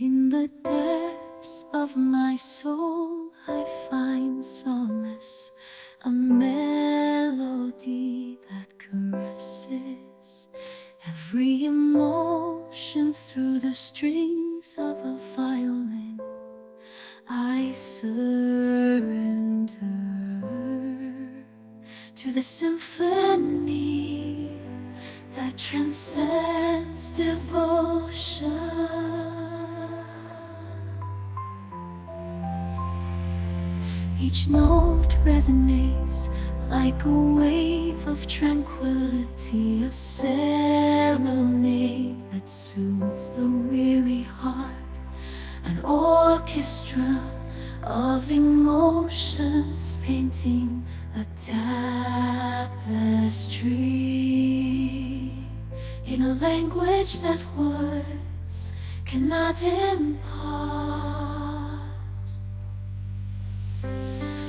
In the depths of my soul I find solace, a melody that caresses every emotion through the strings of a violin. I surrender to the symphony that transcends devotion. Each note resonates like a wave of tranquility, a serenade that soothes the weary heart, an orchestra of emotions painting a tapestry in a language that words cannot impart.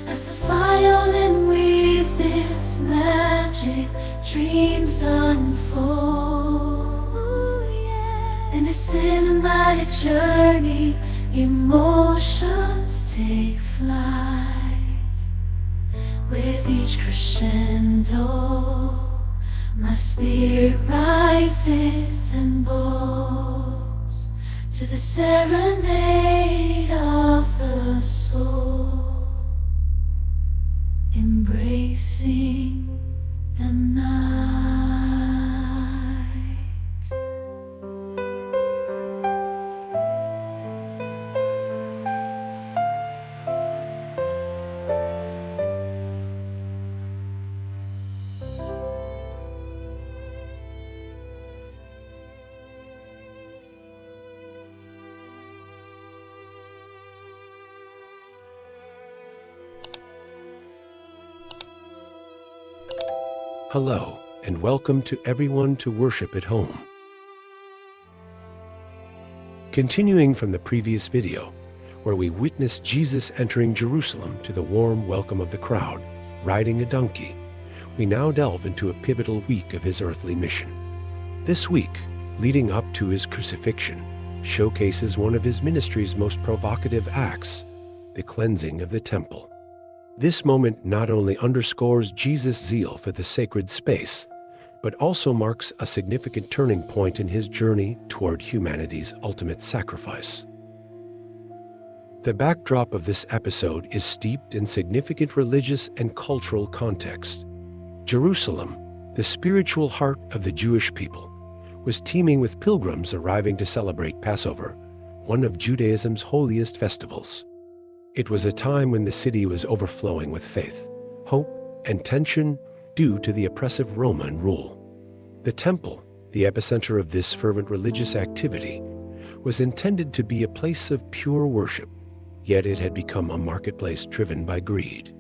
As the violin weaves its magic, dreams unfold. In this cinematic journey, emotions take flight. With each crescendo, my spirit rises and bows to the serenade of the soul, embracing the night. Hello, and welcome to everyone to worship at home. Continuing from the previous video, where we witnessed Jesus entering Jerusalem to the warm welcome of the crowd, riding a donkey, we now delve into a pivotal week of his earthly mission. This week, leading up to his crucifixion, showcases one of his ministry's most provocative acts, the cleansing of the temple. This moment not only underscores Jesus' zeal for the sacred space, but also marks a significant turning point in his journey toward humanity's ultimate sacrifice. The backdrop of this episode is steeped in significant religious and cultural context. Jerusalem, the spiritual heart of the Jewish people, was teeming with pilgrims arriving to celebrate Passover, one of Judaism's holiest festivals. It was a time when the city was overflowing with faith, hope, and tension due to the oppressive Roman rule. The temple, the epicenter of this fervent religious activity, was intended to be a place of pure worship, yet it had become a marketplace driven by greed.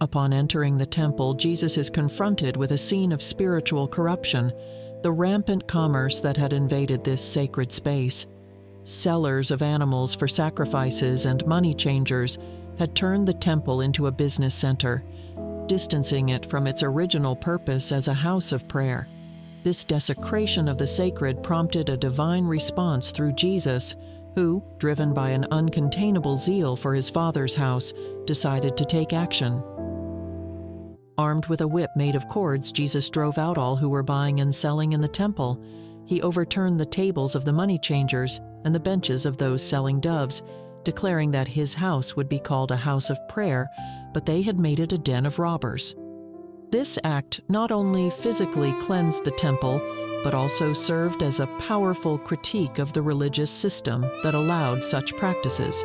Upon entering the temple, Jesus is confronted with a scene of spiritual corruption, the rampant commerce that had invaded this sacred space. Sellers of animals for sacrifices and money changers had turned the temple into a business center, distancing it from its original purpose as a house of prayer. This desecration of the sacred prompted a divine response through Jesus, who, driven by an uncontainable zeal for his Father's house, decided to take action. Armed with a whip made of cords, Jesus drove out all who were buying and selling in the temple. He overturned the tables of the money changers and the benches of those selling doves, declaring that his house would be called a house of prayer, but they had made it a den of robbers. This act not only physically cleansed the temple, but also served as a powerful critique of the religious system that allowed such practices.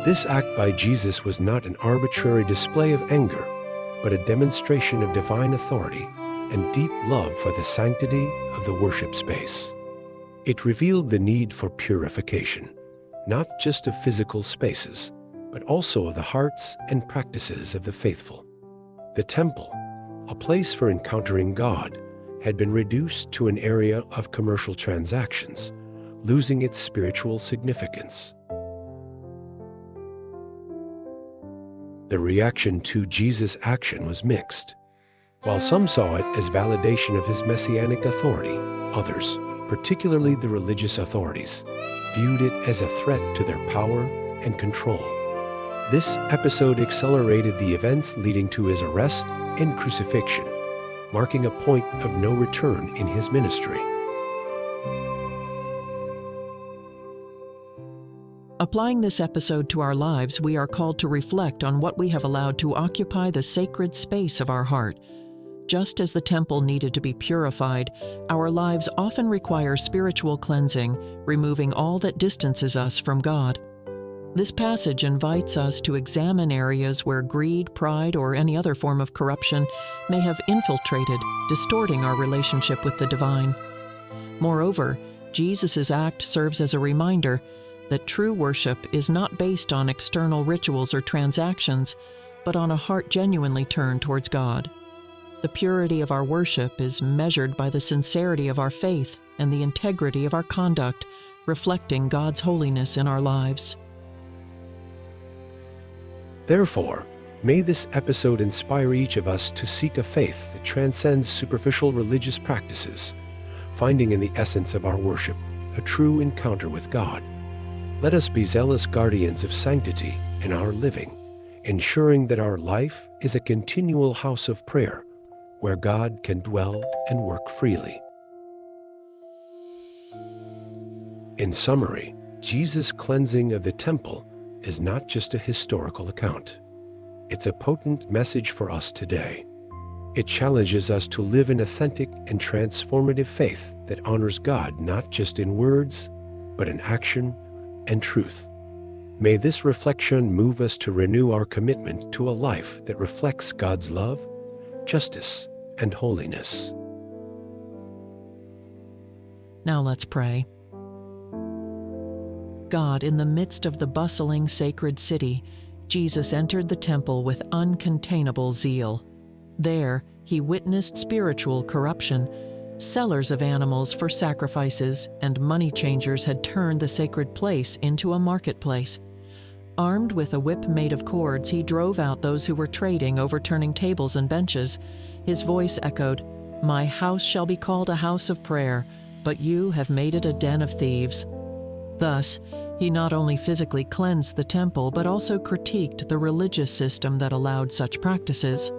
This act by Jesus was not an arbitrary display of anger, but a demonstration of divine authority and deep love for the sanctity of the worship space. It revealed the need for purification, not just of physical spaces, but also of the hearts and practices of the faithful. The temple, a place for encountering God, had been reduced to an area of commercial transactions, losing its spiritual significance. The reaction to Jesus' action was mixed. While some saw it as validation of his messianic authority, others, particularly the religious authorities, viewed it as a threat to their power and control. This episode accelerated the events leading to his arrest and crucifixion, marking a point of no return in his ministry. Applying this episode to our lives, we are called to reflect on what we have allowed to occupy the sacred space of our heart. Just as the temple needed to be purified, our lives often require spiritual cleansing, removing all that distances us from God. This passage invites us to examine areas where greed, pride, or any other form of corruption may have infiltrated, distorting our relationship with the divine. Moreover, Jesus' act serves as a reminder that true worship is not based on external rituals or transactions, but on a heart genuinely turned towards God. The purity of our worship is measured by the sincerity of our faith and the integrity of our conduct, reflecting God's holiness in our lives. Therefore, may this episode inspire each of us to seek a faith that transcends superficial religious practices, finding in the essence of our worship a true encounter with God. Let us be zealous guardians of sanctity in our living, ensuring that our life is a continual house of prayer where God can dwell and work freely. In summary, Jesus' cleansing of the temple is not just a historical account. It's a potent message for us today. It challenges us to live an authentic and transformative faith that honors God not just in words, but in action and truth. May this reflection move us to renew our commitment to a life that reflects God's love, justice, and holiness. Now let's pray. God, in the midst of the bustling sacred city, Jesus entered the temple with uncontainable zeal. There, he witnessed spiritual corruption. Sellers of animals for sacrifices and money changers had turned the sacred place into a marketplace. Armed with a whip made of cords, he drove out those who were trading, overturning tables and benches. His voice echoed, "My house shall be called a house of prayer, but you have made it a den of thieves." Thus, he not only physically cleansed the temple, but also critiqued the religious system that allowed such practices.